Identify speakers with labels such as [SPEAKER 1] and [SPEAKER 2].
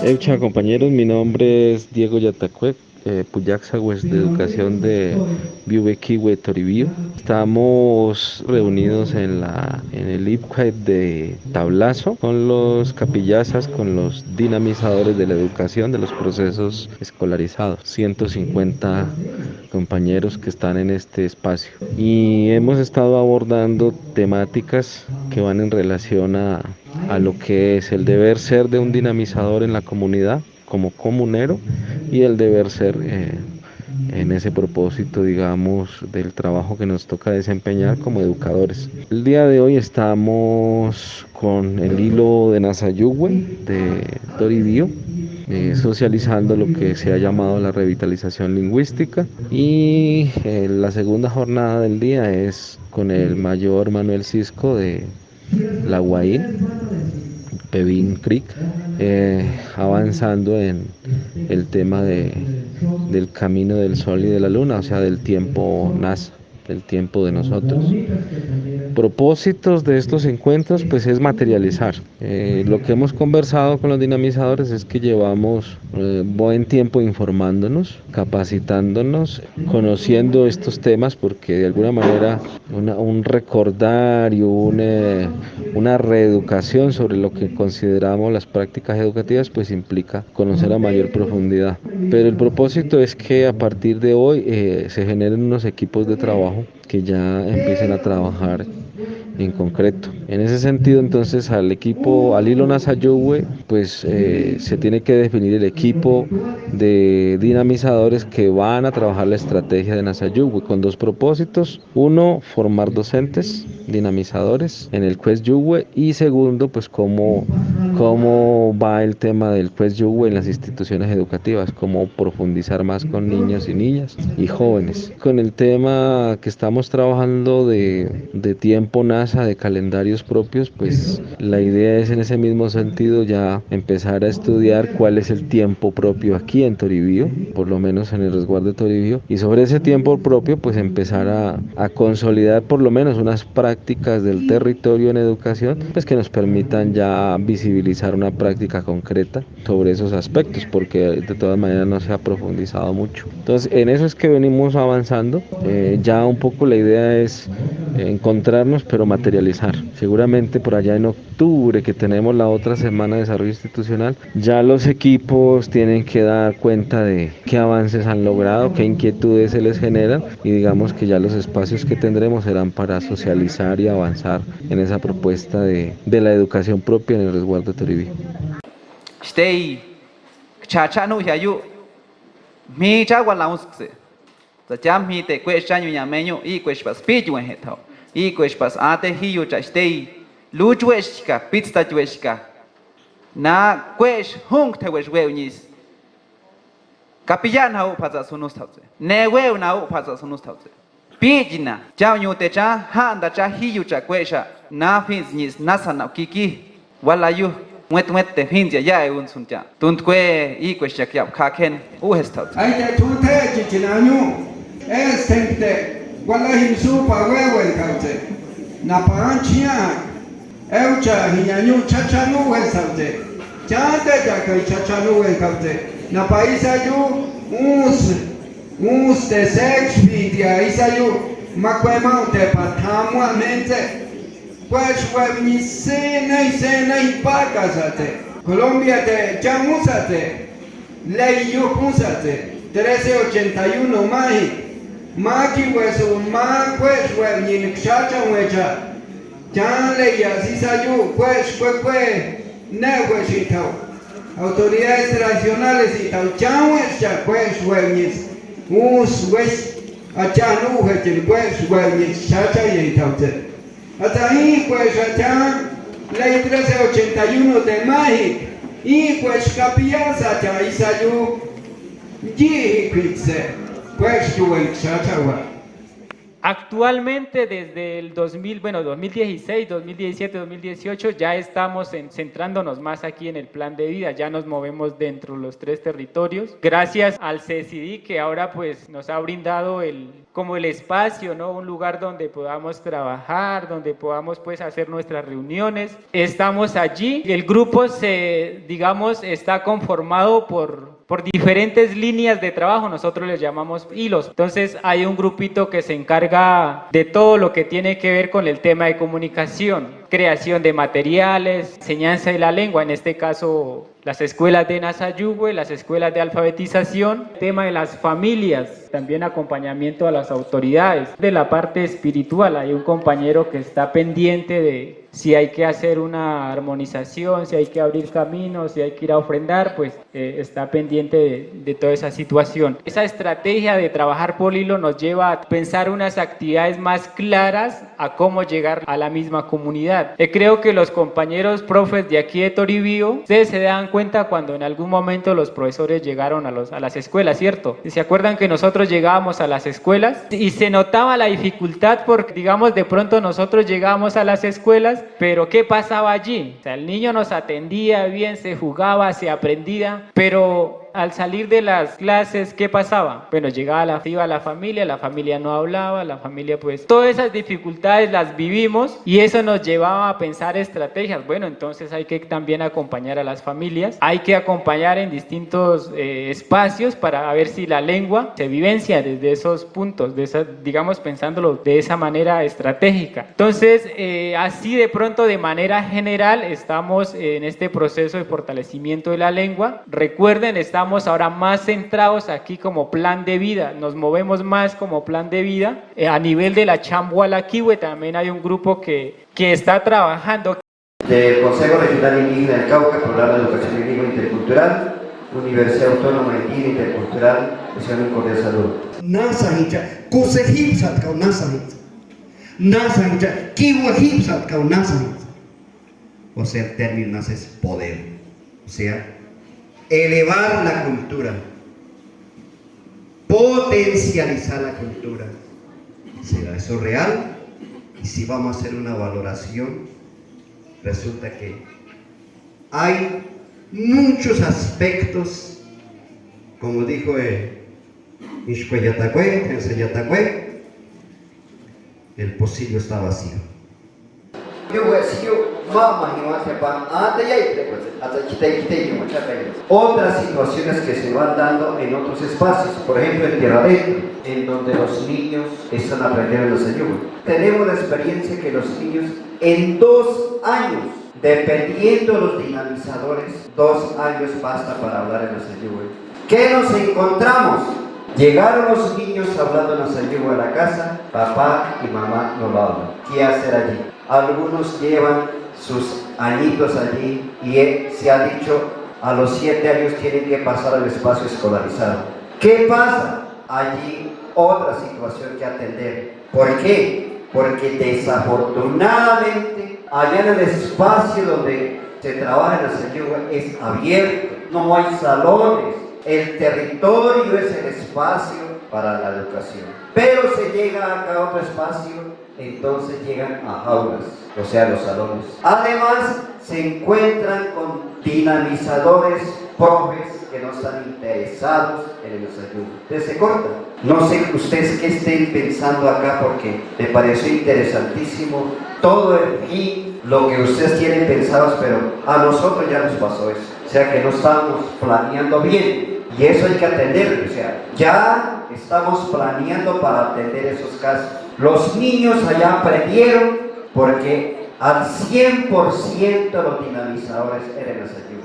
[SPEAKER 1] Eucha, compañeros, mi nombre es Diego Yatacuec, Puyaxagües de Educación de Biubequiwe Toribío. Estamos reunidos en el IPCAE de Tablazo con los capillazas, con los dinamizadores de la educación de los procesos escolarizados. 150 compañeros que están en este espacio. Y hemos estado abordando temáticas que van en relación a lo que es el deber ser de un dinamizador en la comunidad como comunero y el deber ser en ese propósito, digamos, del trabajo que nos toca desempeñar como educadores. El día de hoy estamos con el hilo de Nasayugüe de Toribío, socializando lo que se ha llamado la revitalización lingüística, y la segunda jornada del día es con el mayor Manuel Cisco de La Guaín, Pevin Creek, avanzando en el tema del camino del sol y de la luna, o sea, del tiempo NASA, del tiempo de nosotros. Propósitos de estos encuentros pues es materializar. Lo que hemos conversado con los dinamizadores es que llevamos buen tiempo informándonos, capacitándonos, conociendo estos temas, porque de alguna manera un recordar y una reeducación sobre lo que consideramos las prácticas educativas pues implica conocer a mayor profundidad. Pero el propósito es que a partir de hoy se generen unos equipos de trabajo que ya empiecen a trabajar en concreto. En ese sentido, entonces, al hilo Nasayugüe, pues se tiene que definir el equipo de dinamizadores que van a trabajar la estrategia de Nasayugüe con dos propósitos. Uno, formar docentes dinamizadores en el Quest Yugüe, y segundo, pues cómo va el tema del Quest Yugüe en las instituciones educativas, cómo profundizar más con niños y niñas y jóvenes. Con el tema que estamos trabajando de tiempo NASA, de calendarios propios, pues la idea es en ese mismo sentido ya empezar a estudiar cuál es el tiempo propio aquí en Toribío, por lo menos en el resguardo de Toribío, y sobre ese tiempo propio pues empezar a consolidar por lo menos unas prácticas del territorio en educación, pues que nos permitan ya visibilizar una práctica concreta sobre esos aspectos, porque de todas maneras no se ha profundizado mucho. Entonces en eso es que venimos avanzando. Ya un poco la idea es encontrarnos pero materializar. Seguramente por allá en octubre, que tenemos la otra semana de desarrollo institucional, ya los equipos tienen que dar cuenta de qué avances han logrado, qué inquietudes se les generan, y digamos que ya los espacios que tendremos serán para socializar y avanzar en esa propuesta de la educación propia en el resguardo de Toribí.
[SPEAKER 2] Stay chachanu yayu mi chagua launse the jam he te question ya menu y pas speech when het ho y pas ate hi yu cha stay luchweshka pizza chweshka na kwesh hung te wesh weunis kapillan hau phaza sunus thause ne weu na u phaza sunus thause pijina chao nyu te cha handa cha hi yu cha kwesha na fins nis nasana kiki wala yu muet te fins ya un suncha tuntque y kwesha kyap khaken u hestat
[SPEAKER 3] ai te tunte chichinanyu es tente wala himsu pa wewe kaute na panchia eucha hinyanyu chachanu wesate chante ja kai chachanu wesate na paisa yu uns de sex vidia isayu makwema te patamwa mente pues webni sena y pacasate Colombia te chamusate ley yo pusate 1381 maki hueso ma pues webni chacha huecha chan ley así sayu pues ne huesitao autoridades nacionales y tal chan huecha pues webni wes achanu huecha pues webni chacha y tal. Hasta ahí pues allá ley 1381 de Mágic y pues capiaza ya isayu y pues
[SPEAKER 4] Actualmente desde el 2016, 2017, 2018 ya estamos centrándonos más aquí en el plan de vida, ya nos movemos dentro de los 3 territorios, gracias al CECIDI que ahora pues nos ha brindado el como el espacio, ¿no? Un lugar donde podamos trabajar, donde podamos pues hacer nuestras reuniones. Estamos allí. El grupo digamos, está conformado por diferentes líneas de trabajo, nosotros les llamamos hilos. Entonces hay un grupito que se encarga de todo lo que tiene que ver con el tema de comunicación, creación de materiales, enseñanza de la lengua, en este caso las escuelas de Nasayugüe, las escuelas de alfabetización, el tema de las familias, también acompañamiento a las autoridades. De la parte espiritual hay un compañero que está pendiente de si hay que hacer una armonización, si hay que abrir caminos, si hay que ir a ofrendar, pues está pendiente de toda esa situación. Esa estrategia de trabajar por hilo nos lleva a pensar unas actividades más claras a cómo llegar a la misma comunidad. Creo que los compañeros profes de aquí de Toribío, ustedes se dan cuenta cuando en algún momento los profesores llegaron a las escuelas, ¿cierto? ¿Se acuerdan que nosotros llegábamos a las escuelas y se notaba la dificultad porque, digamos, de pronto nosotros llegábamos a las escuelas, pero ¿qué pasaba allí? O sea, el niño nos atendía bien, se jugaba, se aprendía, pero al salir de las clases, ¿qué pasaba? Bueno, iba la familia no hablaba, la familia pues... Todas esas dificultades las vivimos y eso nos llevaba a pensar estrategias. Bueno, entonces hay que también acompañar a las familias, hay que acompañar en distintos espacios para ver si la lengua se vivencia desde esos puntos, digamos pensándolo de esa manera estratégica. Entonces, así de pronto de manera general estamos en este proceso de fortalecimiento de la lengua. Recuerden, estamos ahora más centrados aquí como plan de vida, nos movemos más como plan de vida. A nivel de la Chambualaquihue también hay un grupo que está trabajando.
[SPEAKER 5] Del Consejo Regional Indígena del Cauca, Programa de Educación Bilingüe Intercultural, Universidad Autónoma Indígena Intercultural, Misión Cordial Salud.
[SPEAKER 6] Nasa hincha, kusehipsat kau nasa hincha. Nasa hincha, kiwahipsat kau nasa hincha. O sea, el término nasa es poder. O sea, elevar la cultura, potencializar la cultura. ¿Será eso real? Y si vamos a hacer una valoración, resulta que hay muchos aspectos, como dijo Ixcueyatagüe, en Seyatagüe, el pocillo está vacío.
[SPEAKER 5] Otras situaciones que se van dando en otros espacios, por ejemplo en Tierra Adentro, en donde los niños están aprendiendo los ayunos. Tenemos la experiencia que los niños en 2 años, dependiendo de los dinamizadores, 2 años basta para hablar en los ayunos. ¿Qué nos encontramos? Llegaron los niños hablando en los ayunos a la casa, papá y mamá no lo hablan. ¿Qué hacer allí? Algunos llevan sus añitos allí y se ha dicho a los 7 años tienen que pasar al espacio escolarizado. ¿Qué pasa? Allí otra situación que atender. ¿Por qué? Porque desafortunadamente allá en el espacio donde se trabaja en la Sayugua es abierto, no hay salones, el territorio es el espacio para la educación. Pero se llega acá a otro espacio, entonces llegan a jaulas, o sea, los salones. Además, se encuentran con dinamizadores, profes que no están interesados en el desayuno. Entonces se corta. No sé ustedes qué estén pensando acá porque me pareció interesantísimo todo el fin, lo que ustedes tienen pensados, pero a nosotros ya nos pasó eso. O sea que no estamos planeando bien y eso hay que atender. O sea, ya estamos planeando para atender esos casos. Los niños allá aprendieron porque al 100% los dinamizadores eran las ayudas.